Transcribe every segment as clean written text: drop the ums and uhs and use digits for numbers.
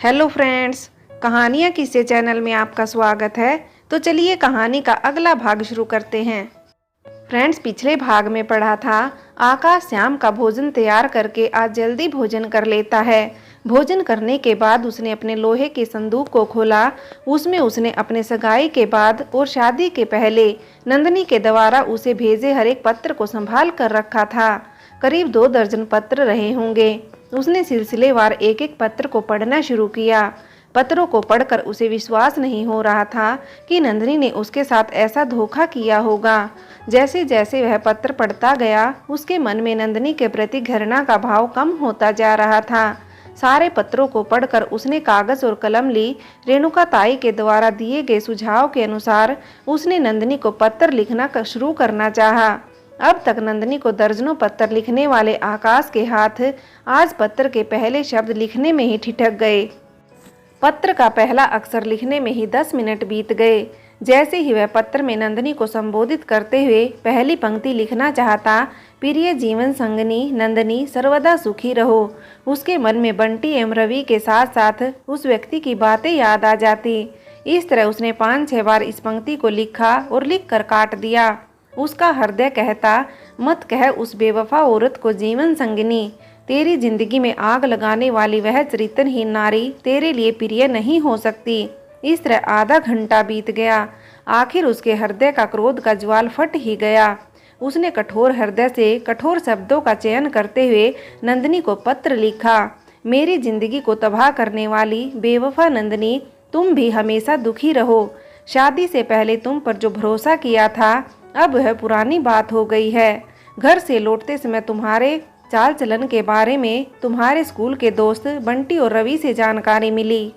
Hello friends, कहानियाँ किस्से channel में आपका स्वागत है। तो चलिए कहानी का अगला भाग शुरू करते हैं। फ्रेंड्स, पिछले भाग में पढ़ा था आकाश श्याम का भोजन तैयार करके आज जल्दी भोजन कर लेता है। भोजन करने के बाद उसने अपने लोहे के संदूक को खोला। उसमें उसने अपने सगाई के बाद और शादी के पहले नंदिनी के द्वारा उसे भेजे हर एक पत्र को संभाल कर रखा था। करीब 2 दर्जन पत्र रहे होंगे। उसने सिलसिलेवार एक एक पत्र को पढ़ना शुरू किया। पत्रों को पढ़कर उसे विश्वास नहीं हो रहा था कि नंदिनी ने उसके साथ ऐसा धोखा किया होगा। जैसे जैसे वह पत्र पढ़ता गया, उसके मन में नंदिनी के प्रति घृणा का भाव कम होता जा रहा था। सारे पत्रों को पढ़कर उसने कागज और कलम ली। रेणुका ताई के द्वारा दिए गए सुझाव के अनुसार उसने नंदिनी को पत्र लिखना शुरू करना चाहा। अब तक नंदिनी को दर्जनों पत्र लिखने वाले आकाश के हाथ आज पत्र के पहले शब्द लिखने में ही ठिठक गए। पत्र का पहला अक्षर लिखने में ही 10 मिनट बीत गए। जैसे ही वह पत्र में नंदिनी को संबोधित करते हुए पहली पंक्ति लिखना चाहता, प्रिय जीवन संगनी नंदिनी सर्वदा सुखी रहो, उसके मन में बंटी एवं रवि के साथ साथ उस व्यक्ति की बातें याद आ जाती। इस तरह उसने 5-6 बार इस पंक्ति को लिखा और लिख कर काट दिया। उसका हृदय कहता, मत कह उस बेवफा औरत को जीवन संगिनी, तेरी जिंदगी में आग लगाने वाली वह चरित्रहीन नारी तेरे लिए प्रिय नहीं हो सकती। इस तरह आधा घंटा बीत गया। आखिर उसके हृदय का क्रोध का ज्वाल फट ही गया। उसने कठोर हृदय से कठोर शब्दों का चयन करते हुए नंदिनी को पत्र लिखा। मेरी जिंदगी को तबाह करने वाली बेवफा नंदिनी, तुम भी हमेशा दुखी रहो। शादी से पहले तुम पर जो भरोसा किया था, अब वह पुरानी बात हो गई है। घर से लौटते समय तुम्हारे चाल चलन के बारे में तुम्हारे स्कूल के दोस्त बंटी और रवि से जानकारी मिली।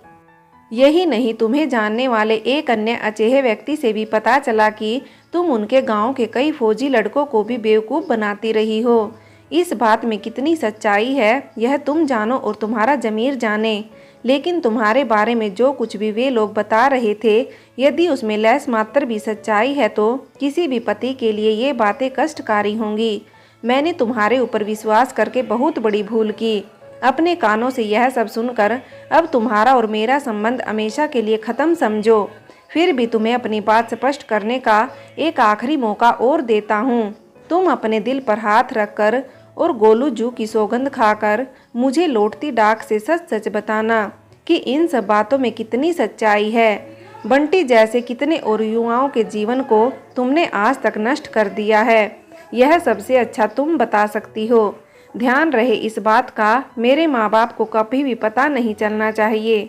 यही नहीं, तुम्हें जानने वाले एक अन्य अचेहे व्यक्ति से भी पता चला कि तुम उनके गांव के कई फौजी लड़कों को भी बेवकूफ़ बनाती रही हो। इस बात में कितनी सच्चाई है यह तुम जानो और तुम्हारा ज़मीर जाने। लेकिन तुम्हारे बारे में जो कुछ भी वे लोग बता रहे थे, यदि उसमें लैस मात्र भी सच्चाई है तो किसी भी पति के लिए ये बातें कष्टकारी होंगी। मैंने तुम्हारे ऊपर विश्वास करके बहुत बड़ी भूल की। अपने कानों से यह सब सुनकर अब तुम्हारा और मेरा संबंध हमेशा के लिए ख़त्म समझो। फिर भी तुम्हें अपनी बात स्पष्ट करने का एक आखिरी मौका और देता हूँ। तुम अपने दिल पर हाथ रखकर और गोलू जू की सौगंध खाकर मुझे लौटती डाक से सच सच बताना कि इन सब बातों में कितनी सच्चाई है। बंटी जैसे कितने और युवाओं के जीवन को तुमने आज तक नष्ट कर दिया है, यह सबसे अच्छा तुम बता सकती हो। ध्यान रहे इस बात का, मेरे माँ बाप को कभी भी पता नहीं चलना चाहिए,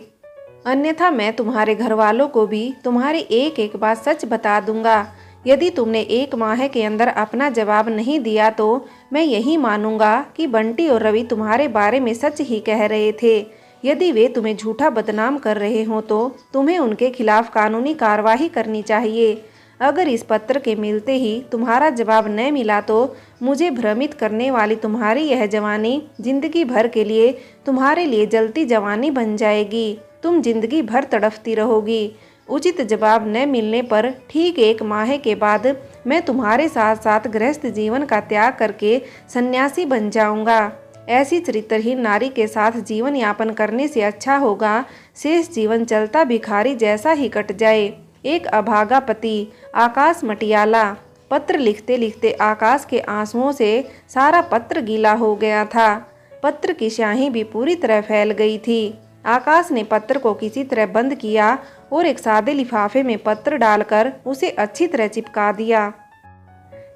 अन्यथा मैं तुम्हारे घर वालों को भी तुम्हारी एक एक बात सच बता दूंगा। यदि तुमने 1 माह के अंदर अपना जवाब नहीं दिया तो मैं यही मानूंगा कि बंटी और रवि तुम्हारे बारे में सच ही कह रहे थे। यदि वे तुम्हें झूठा बदनाम कर रहे हो तो तुम्हें उनके खिलाफ कानूनी कार्रवाई करनी चाहिए। अगर इस पत्र के मिलते ही तुम्हारा जवाब न मिला तो मुझे भ्रमित करने वाली तुम्हारी यह जवानी जिंदगी भर के लिए तुम्हारे लिए जलती जवानी बन जाएगी। तुम जिंदगी भर तड़फती रहोगी। उचित जवाब न मिलने पर ठीक 1 माह के बाद मैं तुम्हारे साथ साथ गृहस्थ जीवन का त्याग करके सन्यासी बन जाऊंगा। ऐसी चरित्रहीन नारी के साथ जीवन यापन करने से अच्छा होगा शेष जीवन चलता भिखारी जैसा ही कट जाए। एक अभागा पति, आकाश मटियाला। पत्र लिखते लिखते आकाश के आंसुओं से सारा पत्र गीला हो गया था। पत्र की स्याही भी पूरी तरह फैल गई थी। आकाश ने पत्र को किसी तरह बंद किया और एक सादे लिफाफे में पत्र डालकर उसे अच्छी तरह चिपका दिया।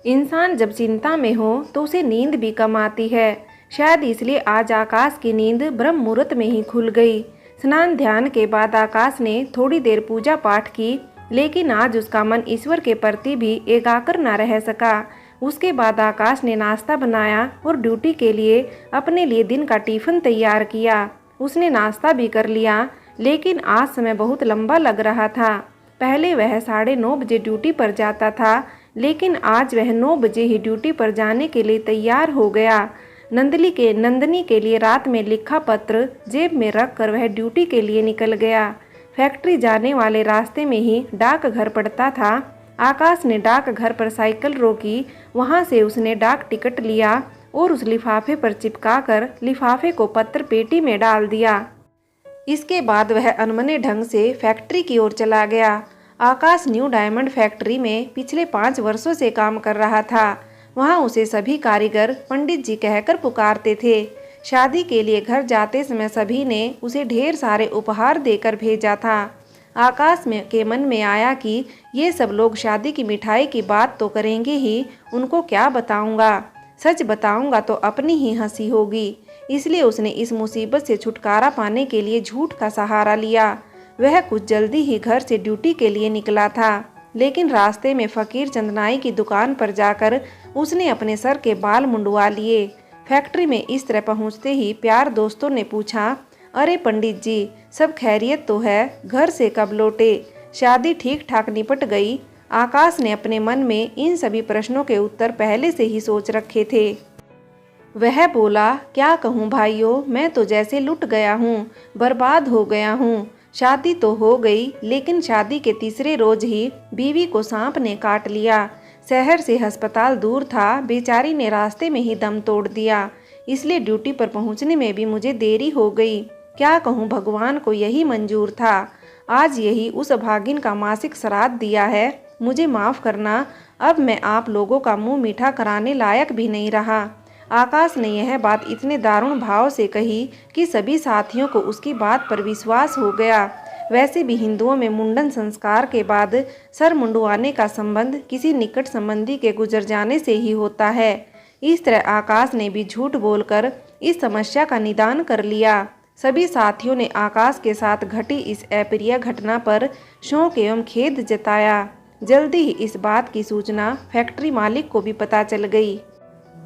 इंसान जब चिंता में हो तो उसे नींद भी कम आती है। शायद इसलिए आज आकाश की नींद ब्रह्म मुहूर्त में ही खुल गई। स्नान ध्यान के बाद आकाश ने थोड़ी देर पूजा पाठ की, लेकिन आज उसका मन ईश्वर के प्रति भी एकाग्र न रह सका। उसके बाद आकाश ने नाश्ता बनाया और ड्यूटी के लिए अपने लिए दिन का टिफिन तैयार किया। उसने नाश्ता भी कर लिया, लेकिन आज समय बहुत लंबा लग रहा था। पहले वह 9:30 बजे ड्यूटी पर जाता था, लेकिन आज वह 9 बजे ही ड्यूटी पर जाने के लिए तैयार हो गया। नंदिनी के लिए रात में लिखा पत्र जेब में रखकर वह ड्यूटी के लिए निकल गया। फैक्ट्री जाने वाले रास्ते में ही डाक घर पड़ता था। आकाश ने डाक घर पर साइकिल रोकी। वहां से उसने डाक टिकट लिया और उस लिफाफे पर चिपकाकर लिफाफे को पत्र पेटी में डाल दिया। इसके बाद वह अनमने ढंग से फैक्ट्री की ओर चला गया। आकाश न्यू डायमंड फैक्ट्री में पिछले 5 वर्षों से काम कर रहा था। वहां उसे सभी कारीगर पंडित जी कहकर पुकारते थे। शादी के लिए घर जाते समय सभी ने उसे ढेर सारे उपहार देकर भेजा था। आकाश के मन में आया कि ये सब लोग शादी की मिठाई की बात तो करेंगे ही, उनको क्या बताऊंगा। सच बताऊंगा तो अपनी ही हंसी होगी। इसलिए उसने इस मुसीबत से छुटकारा पाने के लिए झूठ का सहारा लिया। वह कुछ जल्दी ही घर से ड्यूटी के लिए निकला था, लेकिन रास्ते में फकीर चंदनाई की दुकान पर जाकर उसने अपने सर के बाल मुंडवा लिए। फैक्ट्री में इस तरह पहुंचते ही प्यार दोस्तों ने पूछा, अरे पंडित जी, सब खैरियत तो है? घर से कब लौटे? शादी ठीक ठाक निपट गई? आकाश ने अपने मन में इन सभी प्रश्नों के उत्तर पहले से ही सोच रखे थे। वह बोला, क्या कहूँ भाइयों, मैं तो जैसे लुट गया हूँ, बर्बाद हो गया हूँ। शादी तो हो गई, लेकिन शादी के तीसरे रोज ही बीवी को सांप ने काट लिया। शहर से अस्पताल दूर था, बेचारी ने रास्ते में ही दम तोड़ दिया। इसलिए ड्यूटी पर पहुंचने में भी मुझे देरी हो गई। क्या कहूँ, भगवान को यही मंजूर था। आज यही उस अभागिन का मासिक श्राद्ध दिया है। मुझे माफ़ करना, अब मैं आप लोगों का मुंह मीठा कराने लायक भी नहीं रहा। आकाश ने यह बात इतने दारुण भाव से कही कि सभी साथियों को उसकी बात पर विश्वास हो गया। वैसे भी हिंदुओं में मुंडन संस्कार के बाद सर मुंडवाने का संबंध किसी निकट संबंधी के गुजर जाने से ही होता है। इस तरह आकाश ने भी झूठ बोलकर इस समस्या का निदान कर लिया। सभी साथियों ने आकाश के साथ घटी इस अप्रिय घटना पर शोक एवं खेद जताया। जल्दी ही इस बात की सूचना फैक्ट्री मालिक को भी पता चल गई।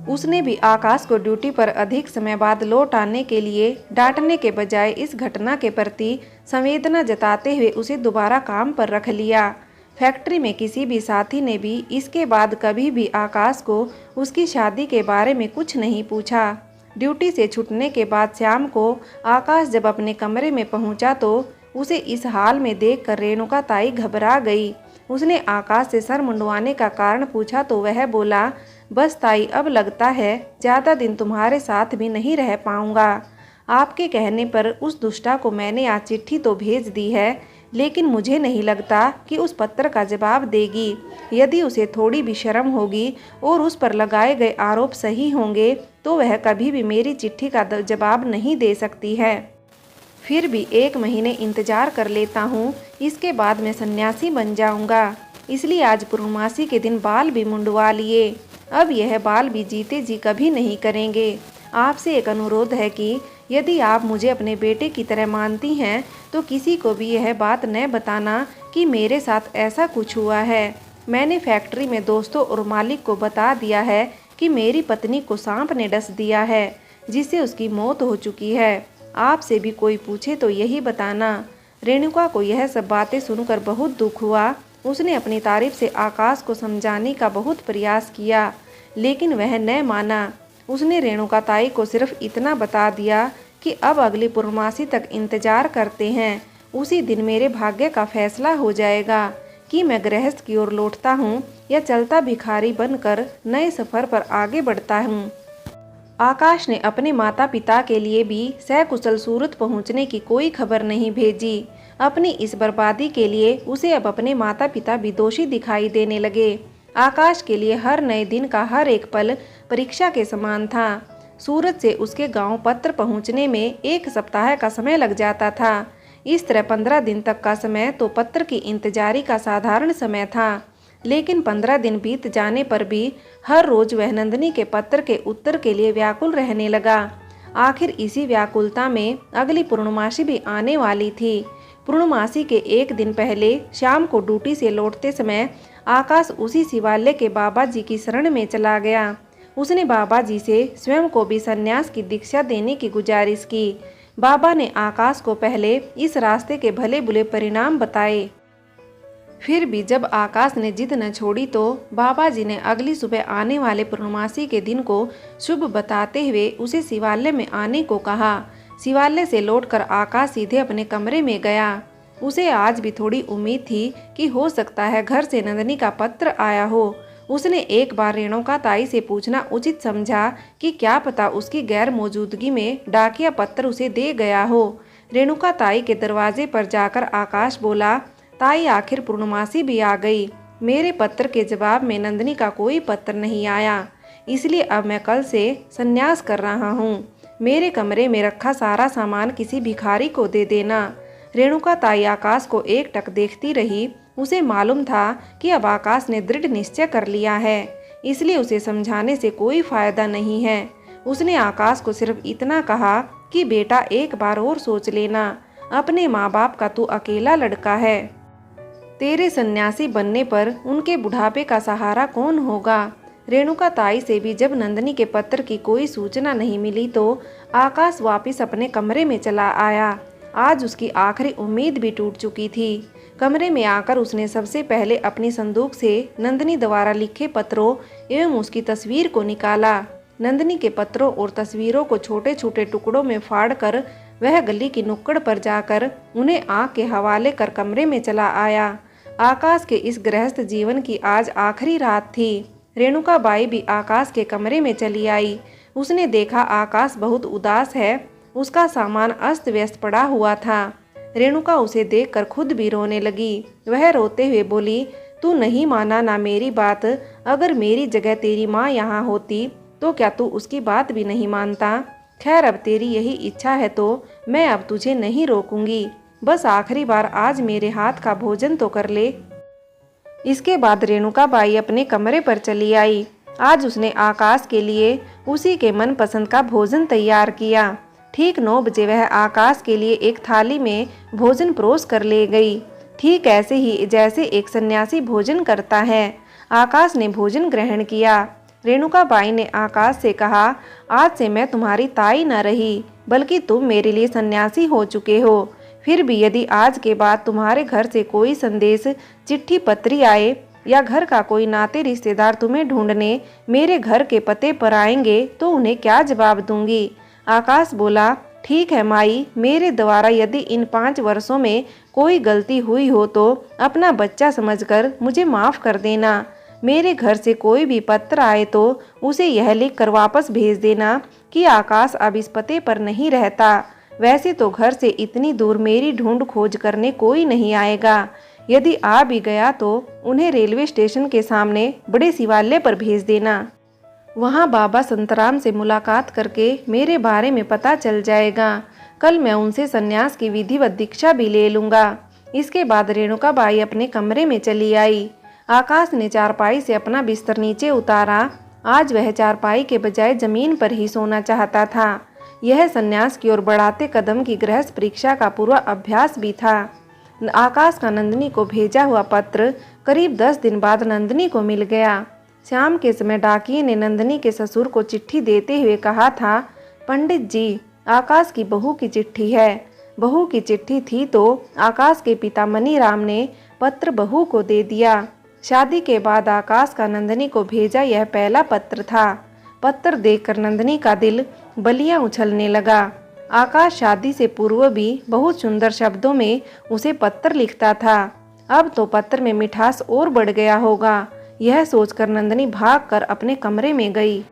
उसने भी आकाश को ड्यूटी पर अधिक समय बाद लौट आने के लिए डांटने के बजाय इस घटना के प्रति संवेदना जताते हुए उसे दोबारा काम पर रख लिया। फैक्ट्री में किसी भी साथी ने भी इसके बाद कभी भी आकाश को उसकी शादी के बारे में कुछ नहीं पूछा। ड्यूटी से छूटने के बाद शाम को आकाश जब अपने कमरे में पहुंचा तो उसे इस हाल में देखकर रेणुका ताई घबरा गई। उसने आकाश से सर मुंडवाने का कारण पूछा तो वह बोला, बस ताई, अब लगता है ज़्यादा दिन तुम्हारे साथ भी नहीं रह पाऊंगा। आपके कहने पर उस दुष्टा को मैंने आज चिट्ठी तो भेज दी है, लेकिन मुझे नहीं लगता कि उस पत्र का जवाब देगी। यदि उसे थोड़ी भी शर्म होगी और उस पर लगाए गए आरोप सही होंगे तो वह कभी भी मेरी चिट्ठी का जवाब नहीं दे सकती है। फिर भी 1 महीने इंतजार कर लेता हूँ, इसके बाद मैं सन्यासी बन जाऊँगा। इसलिए आज पूर्णमासी के दिन बाल भी मुंडवा लिए। अब यह बाल भी जीते जी कभी नहीं करेंगे। आपसे एक अनुरोध है कि यदि आप मुझे अपने बेटे की तरह मानती हैं तो किसी को भी यह बात न बताना कि मेरे साथ ऐसा कुछ हुआ है। मैंने फैक्ट्री में दोस्तों और मालिक को बता दिया है कि मेरी पत्नी को सांप ने डस दिया है, जिससे उसकी मौत हो चुकी है। आपसे भी कोई पूछे तो यही बताना। रेणुका को यह सब बातें सुनकर बहुत दुख हुआ। उसने अपनी तारीफ से आकाश को समझाने का बहुत प्रयास किया, लेकिन वह न माना। उसने रेणुका ताई को सिर्फ इतना बता दिया कि अब अगली पूर्णमासी तक इंतजार करते हैं। उसी दिन मेरे भाग्य का फैसला हो जाएगा कि मैं गृहस्थ की ओर लौटता हूँ या चलता भिखारी बनकर नए सफर पर आगे बढ़ता हूँ। आकाश ने अपने माता पिता के लिए भी सकुशल सूरत पहुँचने की कोई खबर नहीं भेजी। अपनी इस बर्बादी के लिए उसे अब अपने माता पिता भी दोषी दिखाई देने लगे। आकाश के लिए हर नए दिन का हर एक पल परीक्षा के समान था। सूरत से उसके गांव पत्र पहुंचने में 1 सप्ताह का समय लग जाता था। इस तरह 15 दिन तक का समय तो पत्र की इंतजारी का साधारण समय था, लेकिन 15 दिन बीत जाने पर भी हर रोज वह नंदिनी के पत्र के उत्तर के लिए व्याकुल रहने लगा। आखिर इसी व्याकुलता में अगली पूर्णमासी भी आने वाली थी। पूर्णमासी के 1 दिन पहले शाम को ड्यूटी से लौटते समय आकाश उसी शिवालय के बाबा जी की शरण में चला गया। उसने बाबा जी से स्वयं को भी संन्यास की दीक्षा देने की गुजारिश की। बाबा ने आकाश को पहले इस रास्ते के भले बुरे परिणाम बताए। फिर भी जब आकाश ने जिद न छोड़ी तो बाबा जी ने अगली सुबह आने वाले पूर्णमासी के दिन को शुभ बताते हुए उसे शिवालय में आने को कहा। शिवालय से लौटकर आकाश सीधे अपने कमरे में गया। उसे आज भी थोड़ी उम्मीद थी कि हो सकता है घर से नंदिनी का पत्र आया हो। उसने एक बार रेणुका ताई से पूछना उचित समझा कि क्या पता उसकी गैर मौजूदगी में डाकिया पत्र उसे दे गया हो। रेणुका ताई के दरवाजे पर जाकर आकाश बोला, ताई आखिर पूर्णमासी भी आ गई। मेरे पत्र के जवाब में नंदिनी का कोई पत्र नहीं आया, इसलिए अब मैं कल से संन्यास कर रहा हूँ। मेरे कमरे में रखा सारा सामान किसी भिखारी को दे देना। रेणुका ताई आकाश को एकटक देखती रही। उसे मालूम था कि अब आकाश ने दृढ़ निश्चय कर लिया है, इसलिए उसे समझाने से कोई फायदा नहीं है। उसने आकाश को सिर्फ इतना कहा कि बेटा एक बार और सोच लेना, अपने माँ बाप का तू अकेला लड़का है। तेरे सन्यासी बनने पर उनके बुढ़ापे का सहारा कौन होगा। रेणुका ताई से भी जब नंदिनी के पत्र की कोई सूचना नहीं मिली तो आकाश वापस अपने कमरे में चला आया। आज उसकी आखिरी उम्मीद भी टूट चुकी थी। कमरे में आकर उसने सबसे पहले अपनी संदूक से नंदिनी द्वारा लिखे पत्रों एवं उसकी तस्वीर को निकाला। नंदिनी के पत्रों और तस्वीरों को छोटे छोटे टुकड़ों में फाड़कर वह गली की नुक्कड़ पर जाकर उन्हें आग के हवाले कर कमरे में चला आया। आकाश के इस गृहस्थ जीवन की आज आखिरी रात थी। रेणुका बाई भी आकाश के कमरे में चली आई। उसने देखा आकाश बहुत उदास है। उसका सामान अस्त व्यस्त पड़ा हुआ था। रेणुका उसे देखकर खुद भी रोने लगी। वह रोते हुए बोली, तू नहीं माना ना मेरी बात। अगर मेरी जगह तेरी माँ यहाँ होती तो क्या तू उसकी बात भी नहीं मानता। खैर अब तेरी यही इच्छा है तो मैं अब तुझे नहीं रोकूंगी। बस आखिरी बार आज मेरे हाथ का भोजन तो कर ले। इसके बाद रेणुका बाई अपने कमरे पर चली आई। आज उसने आकाश के लिए उसी के मनपसंद का भोजन तैयार किया। ठीक 9 बजे वह आकाश के लिए एक थाली में भोजन परोस कर ले गई। ठीक ऐसे ही जैसे एक सन्यासी भोजन करता है। आकाश ने भोजन ग्रहण किया। रेणुका बाई ने आकाश से कहा, आज से मैं तुम्हारी ताई न रही, बल्कि तुम मेरे लिए सन्यासी हो चुके हो। फिर भी यदि आज के बाद तुम्हारे घर से कोई संदेश, चिट्ठी पत्री आए या घर का कोई नाते रिश्तेदार तुम्हें ढूंढने मेरे घर के पते पर आएंगे तो उन्हें क्या जवाब दूंगी। आकाश बोला, ठीक है माई, मेरे द्वारा यदि इन 5 वर्षों में कोई गलती हुई हो तो अपना बच्चा समझकर मुझे माफ़ कर देना। मेरे घर से कोई भी पत्र आए तो उसे यह लिख कर वापस भेज देना कि आकाश अब इस पते पर नहीं रहता। वैसे तो घर से इतनी दूर मेरी ढूंढ खोज करने कोई नहीं आएगा। यदि आ भी गया तो उन्हें रेलवे स्टेशन के सामने बड़े शिवालय पर भेज देना। वहाँ बाबा संतराम से मुलाकात करके मेरे बारे में पता चल जाएगा। कल मैं उनसे सन्यास की विधिवत दीक्षा भी ले लूँगा। इसके बाद रेणुका बाई अपने कमरे में चली आई। आकाश ने चारपाई से अपना बिस्तर नीचे उतारा। आज वह चारपाई के बजाय जमीन पर ही सोना चाहता था। यह सन्यास की ओर बढ़ाते कदम की गृहस्थ परीक्षा का पूरा अभ्यास भी था। आकाश का नंदिनी को भेजा हुआ पत्र करीब 10 दिन बाद नंदिनी को मिल गया। शाम के समय डाकिये ने नंदिनी के ससुर को चिट्ठी देते हुए कहा था, पंडित जी, आकाश की बहू की चिट्ठी है। बहू की चिट्ठी थी तो आकाश के पिता मनीराम ने पत्र बहू को दे दिया। शादी के बाद आकाश का नंदिनी को भेजा यह पहला पत्र था। पत्र देखकर नंदिनी का दिल बलियां उछलने लगा। आकाश शादी से पूर्व भी बहुत सुंदर शब्दों में उसे पत्र लिखता था। अब तो पत्र में मिठास और बढ़ गया होगा। यह सोचकर नंदिनी भागकर अपने कमरे में गई।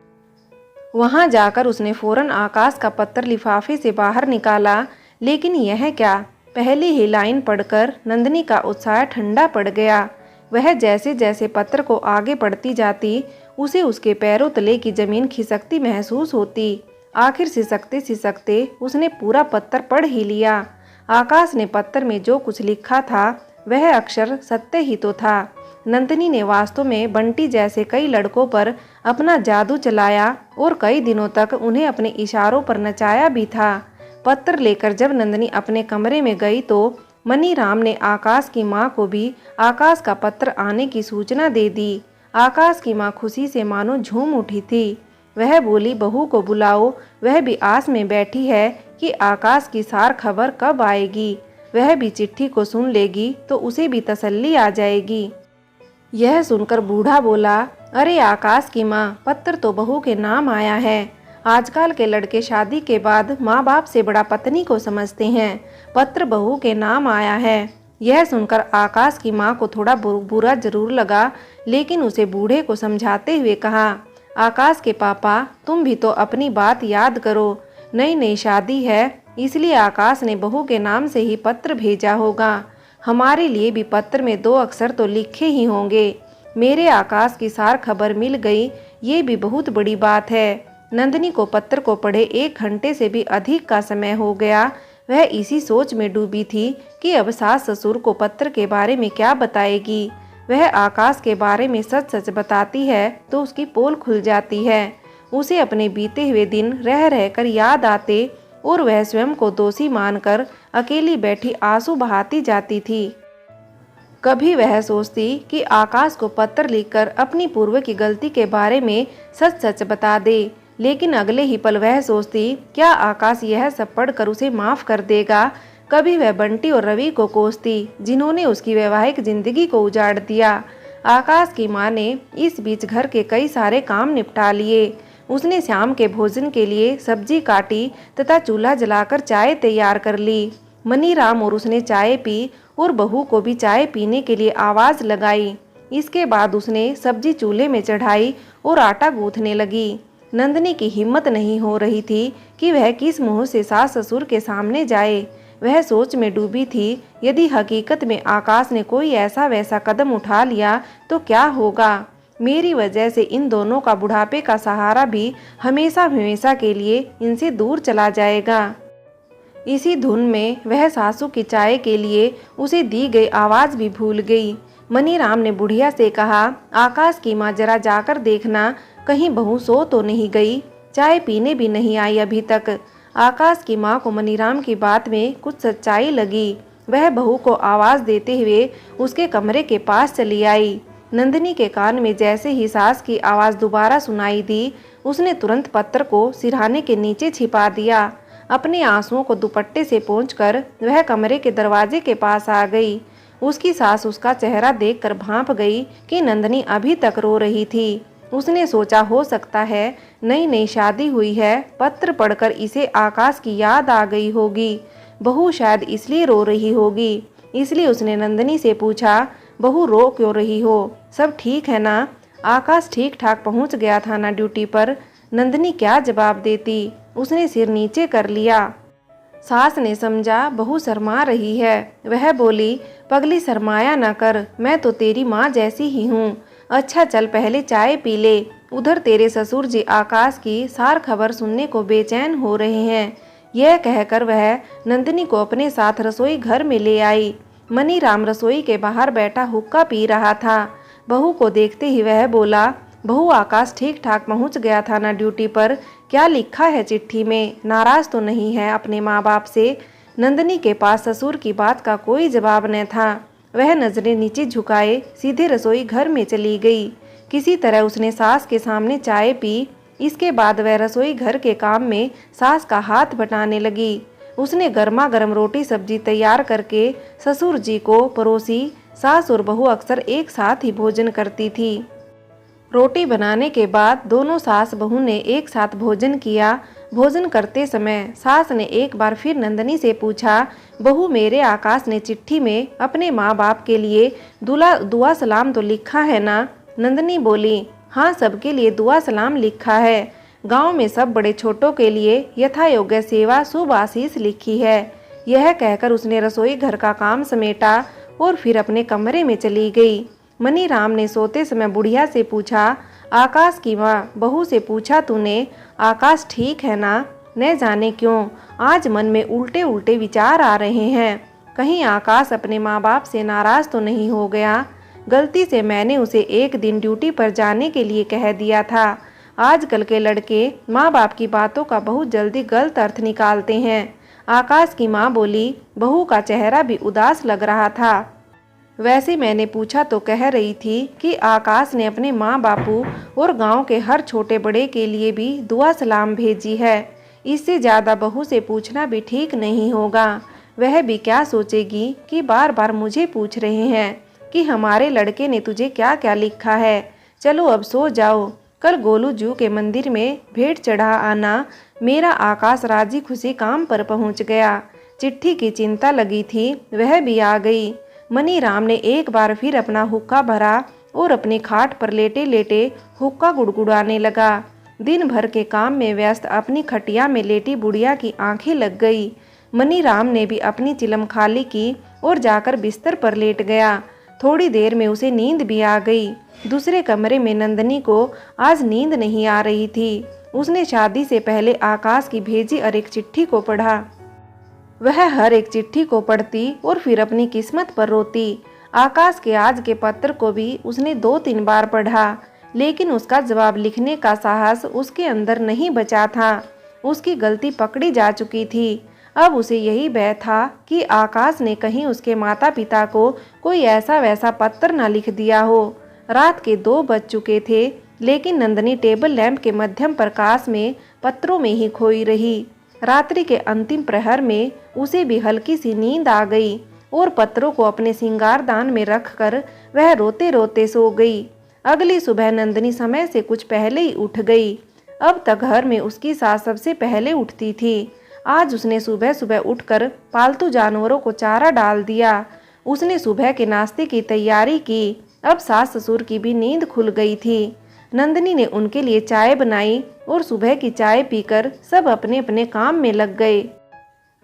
वहां जाकर उसने फौरन आकाश का पत्र लिफाफे से बाहर निकाला। लेकिन यह क्या, पहली ही लाइन पढ़कर नंदिनी का उत्साह ठंडा पड़ गया। वह जैसे जैसे पत्र को आगे पढ़ती जाती उसे उसके पैरों तले की जमीन खिसकती महसूस होती। आखिर सिसकते उसने पूरा पत्र पढ़ ही लिया। आकाश ने पत्र में जो कुछ लिखा था वह अक्षर सत्य ही तो था। नंदिनी ने वास्तव में बंटी जैसे कई लड़कों पर अपना जादू चलाया और कई दिनों तक उन्हें अपने इशारों पर नचाया भी था। पत्र लेकर जब नंदिनी अपने कमरे में गई तो मनीराम ने आकाश की माँ को भी आकाश का पत्र आने की सूचना दे दी। आकाश की माँ खुशी से मानो झूम उठी थी। वह बोली, बहू को बुलाओ, वह भी आस में बैठी है कि आकाश की सार खबर कब आएगी। वह भी चिट्ठी को सुन लेगी तो उसे भी तसल्ली आ जाएगी। यह सुनकर बूढ़ा बोला, अरे आकाश की माँ, पत्र तो बहू के नाम आया है। आजकल के लड़के शादी के बाद माँ बाप से बड़ा पत्नी को समझते हैं। पत्र बहू के नाम आया है। यह सुनकर आकाश की माँ को थोड़ा बुरा जरूर लगा, लेकिन उसे बूढ़े को समझाते हुए कहा, आकाश के पापा, तुम भी तो अपनी बात याद करो। नई नई शादी है, इसलिए आकाश ने बहू के नाम से ही पत्र भेजा होगा। हमारे लिए भी पत्र में 2 अक्षर तो लिखे ही होंगे। मेरे आकाश की सार खबर मिल गई, ये भी बहुत बड़ी बात है। नंदिनी को पत्र को पढ़े 1 घंटे से भी अधिक का समय हो गया। वह इसी सोच में डूबी थी कि अब सास ससुर को पत्र के बारे में क्या बताएगी। वह आकाश के बारे में सच सच बताती है तो उसकी पोल खुल जाती है। उसे अपने बीते हुए दिन रह रहकर याद आते और वह स्वयं को दोषी मानकर अकेली बैठी आंसू बहाती जाती थी। कभी वह सोचती कि आकाश को पत्र लिखकर अपनी पूर्व की गलती के बारे में सच सच बता दे, लेकिन अगले ही पल वह सोचती क्या आकाश यह सब पढ़कर उसे माफ कर देगा। कभी वह बंटी और रवि को कोसती जिन्होंने उसकी वैवाहिक जिंदगी को उजाड़ दिया। आकाश की माँ ने इस बीच घर के कई सारे काम निपटा लिए। उसने शाम के भोजन के लिए सब्जी काटी तथा चूल्हा जलाकर चाय तैयार कर ली। मनीराम और उसने चाय पी और बहू को भी चाय पीने के लिए आवाज़ लगाई। इसके बाद उसने सब्जी चूल्हे में चढ़ाई और आटा गूंथने लगी। नंदिनी की हिम्मत नहीं हो रही थी कि वह किस मुंह से सास ससुर के सामने जाए। वह सोच में डूबी थी, यदि हकीकत में आकाश ने कोई ऐसा वैसा कदम उठा लिया तो क्या होगा। मेरी वजह से इन दोनों का बुढ़ापे का सहारा भी हमेशा हमेशा के लिए इनसे दूर चला जाएगा। इसी धुन में वह सासू की चाय के लिए उसे दी गई आवाज़ भी भूल गई। मनीराम ने बुढ़िया से कहा, आकाश की माँ जरा जाकर देखना कहीं बहू सो तो नहीं गई, चाय पीने भी नहीं आई अभी तक। आकाश की माँ को मनीराम की बात में कुछ सच्चाई लगी। वह बहू को आवाज़ देते हुए उसके कमरे के पास चली आई। नंदिनी के कान में जैसे ही सास की आवाज़ दोबारा सुनाई दी, उसने तुरंत पत्र को सिरहाने के नीचे छिपा दिया। अपने आंसुओं को दुपट्टे से पोंछकर वह कमरे के दरवाजे के पास आ गई। उसकी सास उसका चेहरा देखकर भांप गई कि नंदिनी अभी तक रो रही थी। उसने सोचा हो सकता है नई नई शादी हुई है, पत्र पढ़कर इसे आकाश की याद आ गई होगी। बहू शायद इसलिए रो रही होगी। इसलिए उसने नंदिनी से पूछा, बहू रो क्यों रही हो, सब ठीक है ना? आकाश ठीक ठाक पहुंच गया था ना ड्यूटी पर? नंदिनी क्या जवाब देती? उसने सिर नीचे कर लिया। सास ने समझा बहू शर्मा रही है। वह बोली, पगली शर्माया ना कर, मैं तो तेरी माँ जैसी ही हूँ। अच्छा चल पहले चाय पी ले। उधर तेरे ससुर जी आकाश की सार खबर सुनने को बेचैन हो रहे हैं। यह कहकर वह नंदिनी को अपने साथ रसोई घर में ले आई। मनीराम रसोई के बाहर बैठा हुक्का पी रहा था। बहू को देखते ही वह बोला, बहू आकाश ठीक ठाक पहुंच गया था ना ड्यूटी पर? क्या लिखा है चिट्ठी में? नाराज तो नहीं है अपने माँ बाप से? नंदिनी के पास ससुर की बात का कोई जवाब न था। वह नजरें नीचे झुकाए सीधे रसोई घर में चली गई। किसी तरह उसने सास के सामने चाय पी। इसके बाद वह रसोई घर के काम में सास का हाथ बटाने लगी। उसने गर्मा गर्म रोटी सब्जी तैयार करके ससुर जी को परोसी। सास और बहू अक्सर एक साथ ही भोजन करती थी। रोटी बनाने के बाद दोनों सास बहू ने एक साथ भोजन किया। भोजन करते समय सास ने एक बार फिर नंदिनी से पूछा, बहू मेरे आकाश ने चिट्ठी में अपने माँ बाप के लिए दुआ सलाम तो लिखा है ना? नंदिनी बोली, हाँ सबके लिए दुआ सलाम लिखा है। गांव में सब बड़े छोटों के लिए यथा योग्य सेवा शुभ आशीष लिखी है। यह कहकर उसने रसोई घर का काम समेटा और फिर अपने कमरे में चली गई। मनीराम ने सोते समय बुढ़िया से पूछा, आकाश की माँ, बहू से पूछा तूने आकाश ठीक है ना? न जाने क्यों आज मन में उल्टे उल्टे विचार आ रहे हैं। कहीं आकाश अपने माँ बाप से नाराज तो नहीं हो गया? गलती से मैंने उसे एक दिन ड्यूटी पर जाने के लिए कह दिया था। आजकल के लड़के माँ बाप की बातों का बहुत जल्दी गलत अर्थ निकालते हैं। आकाश की माँ बोली, बहू का चेहरा भी उदास लग रहा था। वैसे मैंने पूछा तो कह रही थी कि आकाश ने अपने माँ बापू और गांव के हर छोटे बड़े के लिए भी दुआ सलाम भेजी है। इससे ज़्यादा बहू से पूछना भी ठीक नहीं होगा। वह भी क्या सोचेगी कि बार बार मुझे पूछ रहे हैं कि हमारे लड़के ने तुझे क्या क्या लिखा है। चलो अब सो जाओ, कल गोलू जू के मंदिर में भेंट चढ़ा आना। मेरा आकाश राजी खुशी काम पर पहुंच गया। चिट्ठी की चिंता लगी थी, वह भी आ गई। मनीराम ने एक बार फिर अपना हुक्का भरा और अपने खाट पर लेटे लेटे हुक्का गुड़गुड़ाने लगा। दिन भर के काम में व्यस्त अपनी खटिया में लेटी बुढ़िया की आंखें लग गई। मनीराम ने भी अपनी चिलम खाली की और जाकर बिस्तर पर लेट गया। थोड़ी देर में उसे नींद भी आ गई। दूसरे कमरे में नंदनी को आज नींद नहीं आ रही थी। उसने शादी से पहले आकाश की भेजी और एक चिट्ठी को पढ़ा। वह हर एक चिट्ठी को पढ़ती और फिर अपनी किस्मत पर रोती। आकाश के आज के पत्र को भी उसने 2-3 बार पढ़ा, लेकिन उसका जवाब लिखने का साहस उसके अंदर नहीं बचा था। उसकी गलती पकड़ी जा चुकी थी। अब उसे यही भय था कि आकाश ने कहीं उसके माता पिता को कोई ऐसा वैसा पत्र न लिख दिया हो। रात के 2 बज चुके थे, लेकिन नंदनी टेबल लैंप के मध्यम प्रकाश में पत्रों में ही खोई रही। रात्रि के अंतिम प्रहर में उसे भी हल्की सी नींद आ गई और पत्रों को अपने सिंगारदान में रखकर वह रोते रोते सो गई। अगली सुबह नंदनी समय से कुछ पहले ही उठ गई। अब तक घर में उसकी सास सबसे पहले उठती थी। आज उसने सुबह सुबह उठकर पालतू जानवरों को चारा डाल दिया। उसने सुबह के नाश्ते की तैयारी की। अब सास ससुर की भी नींद खुल गई थी। नंदनी ने उनके लिए चाय बनाई और सुबह की चाय पीकर सब अपने अपने काम में लग गए।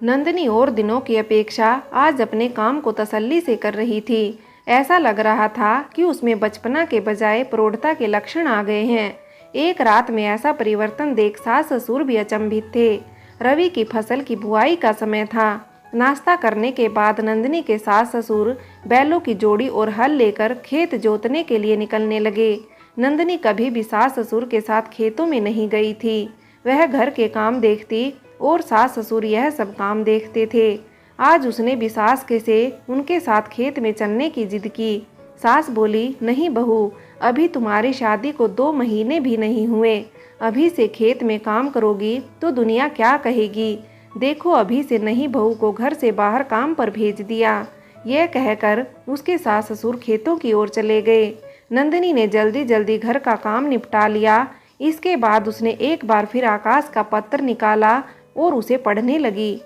नंदनी और दिनों की अपेक्षा आज अपने काम को तसल्ली से कर रही थी। ऐसा लग रहा था कि उसमें बचपना के बजाय प्रौढ़ता के लक्षण आ गए हैं। एक रात में ऐसा परिवर्तन देख सास ससुर भी अचंभित थे। रवि की फसल की बुआई का समय था। नाश्ता करने के बाद नंदनी के सास ससुर बैलों की जोड़ी और हल लेकर खेत जोतने के लिए निकलने लगे। नंदनी कभी भी सास ससुर के साथ खेतों में नहीं गई थी। वह घर के काम देखती और सास ससुर यह सब काम देखते थे। आज उसने भी सास के से उनके साथ खेत में चलने की जिद की। सास बोली, नहीं बहू, अभी तुम्हारी शादी को 2 महीने भी नहीं हुए। अभी से खेत में काम करोगी तो दुनिया क्या कहेगी। देखो अभी से नहीं बहू को घर से बाहर काम पर भेज दिया। यह कहकर उसके सास ससुर खेतों की ओर चले गए। नंदनी ने जल्दी जल्दी घर का काम निपटा लिया। इसके बाद उसने एक बार फिर आकाश का पत्र निकाला और उसे पढ़ने लगी।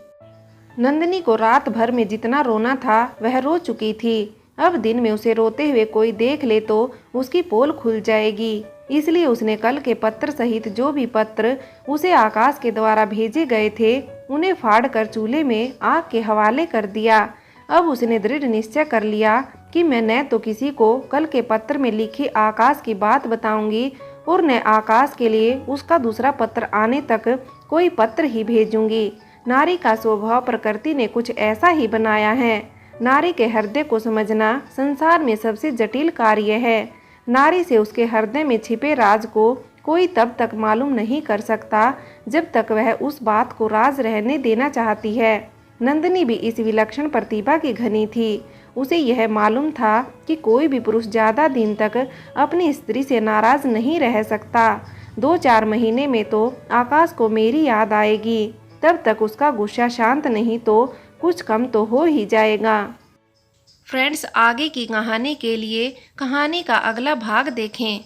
नंदनी को रात भर में जितना रोना था वह रो चुकी थी। अब दिन में उसे रोते हुए कोई देख ले तो उसकी पोल खुल जाएगी। इसलिए उसने कल के पत्र सहित जो भी पत्र उसे आकाश के द्वारा भेजे गए थे उन्हें फाड़कर चूल्हे में आग के हवाले कर दिया। अब उसने दृढ़ निश्चय कर लिया कि मैं न तो किसी को कल के पत्र में लिखी आकाश की बात बताऊंगी और न आकाश के लिए उसका दूसरा पत्र आने तक कोई पत्र ही भेजूंगी। नारी का स्वभाव प्रकृति ने कुछ ऐसा ही बनाया है। नारी के हृदय को समझना संसार में सबसे जटिल कार्य है। नारी से उसके हृदय में छिपे राज को कोई तब तक मालूम नहीं कर सकता जब तक वह उस बात को राज रहने देना चाहती है। नंदनी भी इस विलक्षण प्रतिभा की घनी थी। उसे यह मालूम था कि कोई भी पुरुष ज़्यादा दिन तक अपनी स्त्री से नाराज नहीं रह सकता। 2-4 महीने में तो आकाश को मेरी याद आएगी। तब तक उसका गुस्सा शांत नहीं तो कुछ कम तो हो ही जाएगा। फ्रेंड्स, आगे की कहानी के लिए कहानी का अगला भाग देखें।